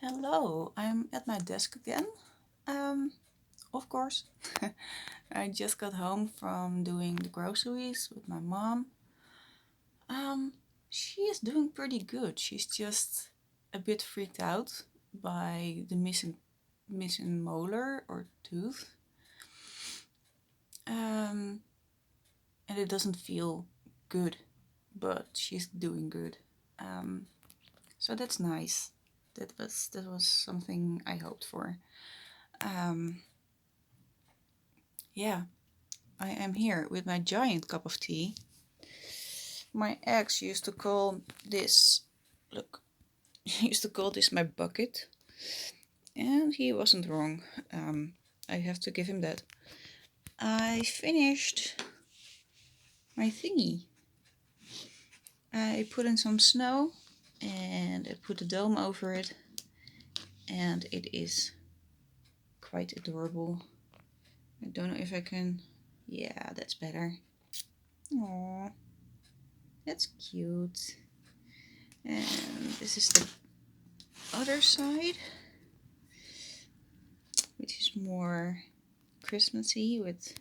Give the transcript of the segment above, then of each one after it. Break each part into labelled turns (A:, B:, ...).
A: Hello, I'm at my desk again. Of course. I just got home from doing the groceries with my mom. Um, she is doing pretty good. She's just a bit freaked out by the missing molar or tooth. Um, and it doesn't feel good, but she's doing good. Um, so that's nice. That was something I hoped for. Um, yeah, I am here with my giant cup of tea. My ex used to call this, look, he used to call this my bucket, and he wasn't wrong. I have to give him that. I finished my thingy. I put in some snow and I put a dome over it, and it is quite adorable. I don't know if I can. Yeah, that's better. Aww, that's cute. And this is the other side, which is more Christmassy with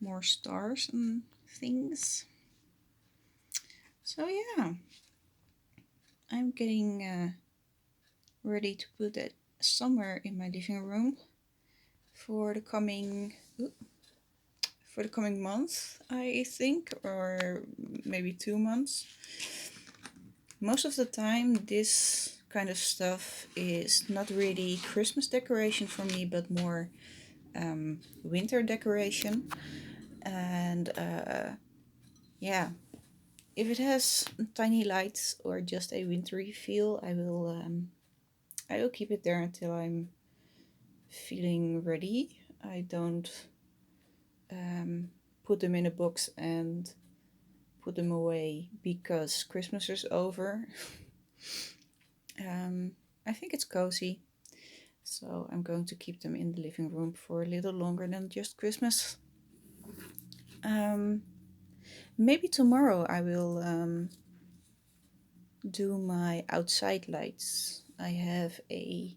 A: more stars and things. So yeah, I'm getting ready to put it somewhere in my living room for the coming month, I think, or maybe 2 months. Most of the time, this kind of stuff is not really Christmas decoration for me, but more winter decoration. And yeah, if it has tiny lights or just a wintry feel, I will keep it there until I'm feeling ready. I don't put them in a box and put them away because Christmas is over. um, I think it's cozy, so I'm going to keep them in the living room for a little longer than just Christmas. Um, Maybe tomorrow I will do my outside lights. I have a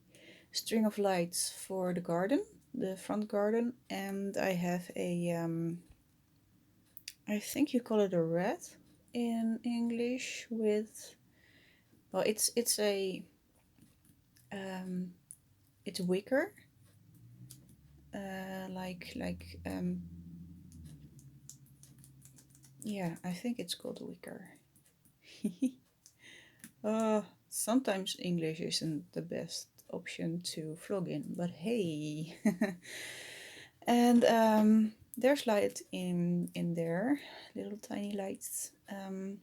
A: string of lights for the garden, the front garden, and I have I think you call it a wreath in English with, well, it's a um, it's wicker, yeah, I think it's called wicker. Sometimes English isn't the best option to vlog in, but hey. And there's light in there, little tiny lights. And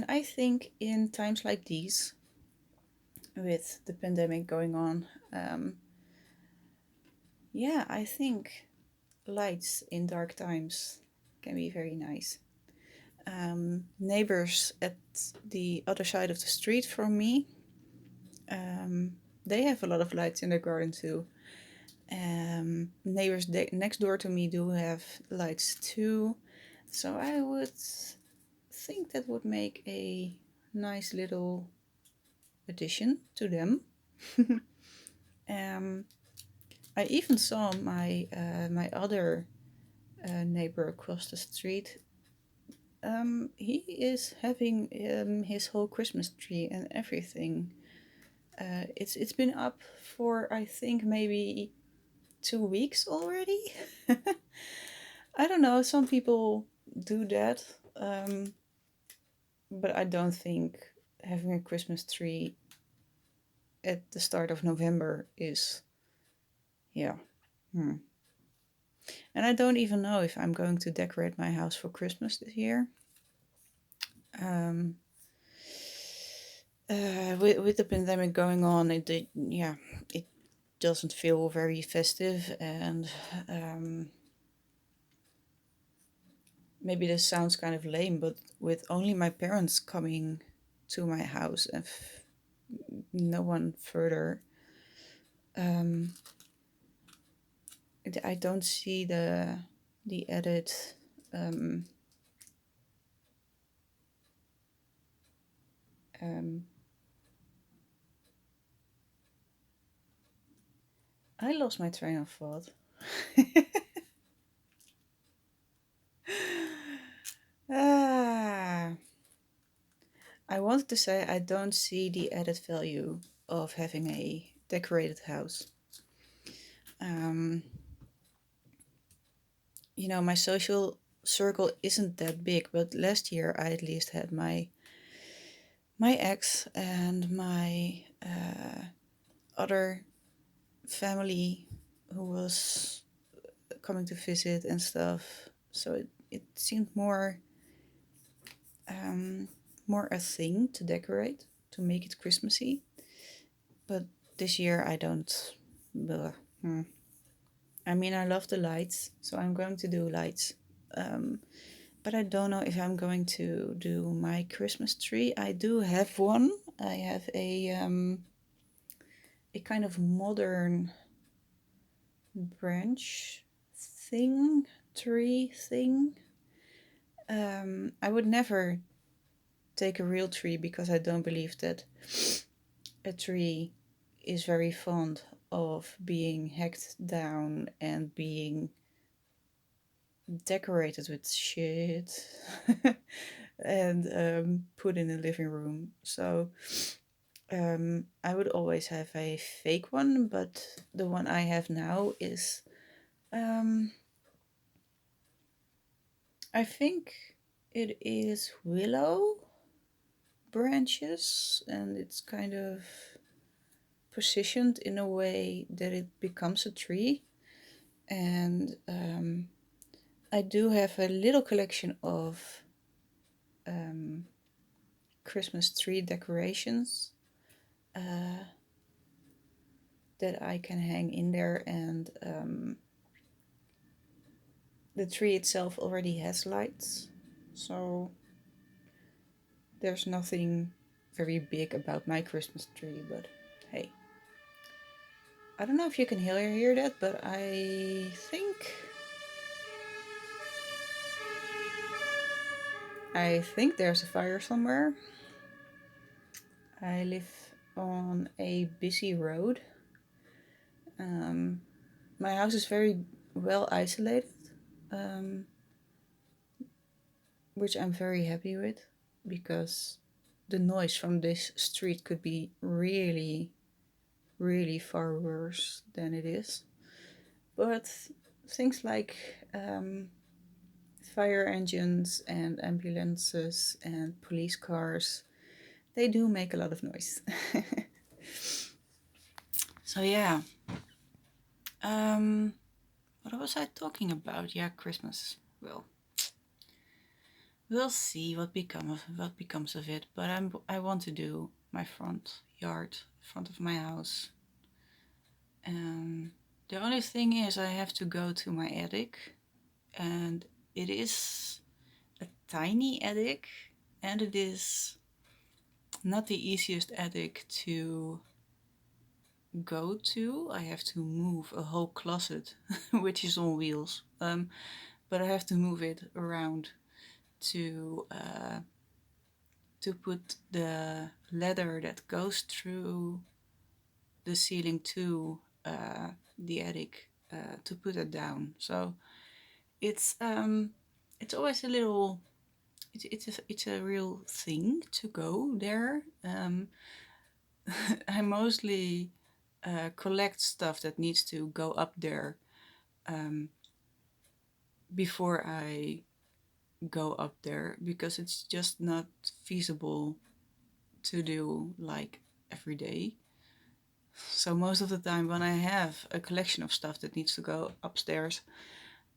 A: I think in times like these, with the pandemic going on, yeah, I think lights in dark times can be very nice. Neighbors at the other side of the street from me, they have a lot of lights in their garden too. Neighbors next door to me do have lights too. So I would think that would make a nice little addition to them. um, I even saw my other neighbor across the street. He is having his whole Christmas tree and everything. It's been up for, I think, maybe 2 weeks already. I don't know. Some people do that, but I don't think having a Christmas tree at the start of November is, yeah. Hmm. And I don't even know if I'm going to decorate my house for Christmas this year. Um, with the pandemic going on, it doesn't feel very festive, and maybe this sounds kind of lame, but with only my parents coming to my house and no one further, um, I don't see the added um, um, I lost my train of thought. ah, I wanted to say I don't see the added value of having a decorated house. Um, my social circle isn't that big, but last year I at least had my ex and my other family who was coming to visit and stuff. So it seemed um, more a thing to decorate, to make it Christmassy. But this year I don't. Ugh, hmm. I mean, I love the lights, so I'm going to do lights. Um, but I don't know if I'm going to do my Christmas tree. I do have one. I have a kind of modern branch thing, tree thing. I would never take a real tree because I don't believe that a tree is very fond of being hacked down and being decorated with shit and put in the living room. So I would always have a fake one, but the one I have now is, um, I think it is willow branches, and it's kind of positioned in a way that it becomes a tree. And I do have a little collection of um, Christmas tree decorations that I can hang in there, and the tree itself already has lights, so there's nothing very big about my Christmas tree. But hey, I don't know if you can hear that, but I think there's a fire somewhere. I live on a busy road. Um, my house is very well isolated, um, which I'm very happy with because the noise from this street could be really, really far worse than it is. But things like fire engines and ambulances and police cars, they do make a lot of noise. So yeah. Um, what was I talking about? Yeah, Christmas. Well, we'll see what becomes of it. But I want to do my front yard, front of my house. The only thing is I have to go to my attic, and it is a tiny attic, and it is not the easiest attic to go to. I have to move a whole closet, which is on wheels. But I have to move it around to put the ladder that goes through the ceiling to the attic, to put it down. So it's always a little. It's a real thing to go there. I mostly collect stuff that needs to go up there um, before I go up there because it's just not feasible to do like every day. So most of the time, when I have a collection of stuff that needs to go upstairs,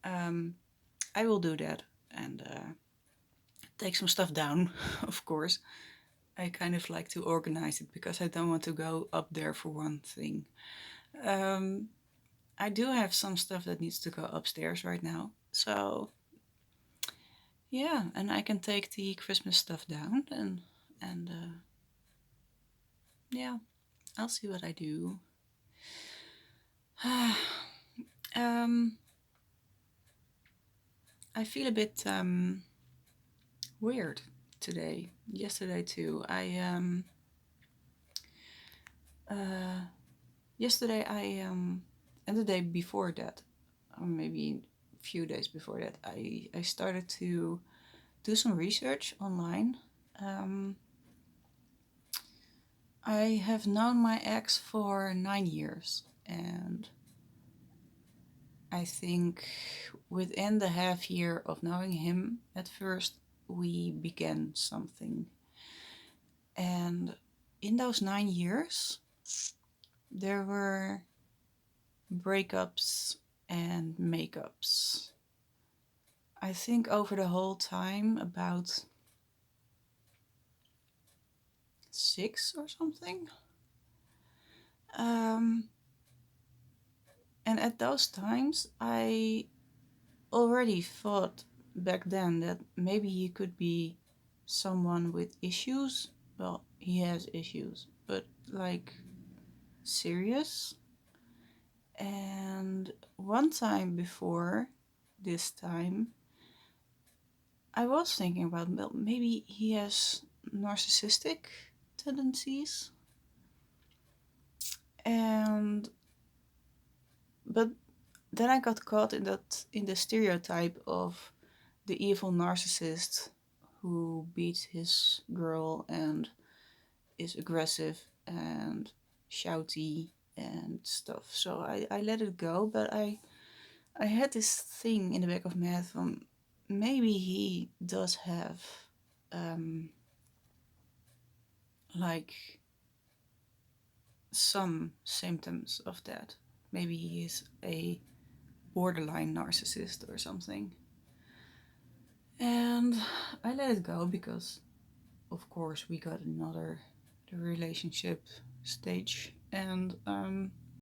A: um, I will do that and take some stuff down. Of course, I kind of like to organize it because I don't want to go up there for one thing. Um, I do have some stuff that needs to go upstairs right now, so yeah, and I can take the Christmas stuff down and yeah, I'll see what I do. um, I feel a bit weird today. Yesterday too. Uh, yesterday I And the day before that, or maybe a few days before that, I started to do some research online. Um, I have known my ex for 9 years, and I think within the half year of knowing him, at first we began something. And in those 9 years, there were breakups and makeups. I think over the whole time, about six or something. Um, and at those times, I already thought back then that maybe he could be someone with issues. Well, he has issues, but like serious. And one time before this time, I was thinking about, well, maybe he has narcissistic tendencies. And but then I got caught in the stereotype of the evil narcissist who beats his girl and is aggressive and shouty and stuff. So I let it go, but I had this thing in the back of my head from maybe he does have um, like some symptoms of that. Maybe he is a borderline narcissist or something. And I let it go because, of course, we got another relationship stage. And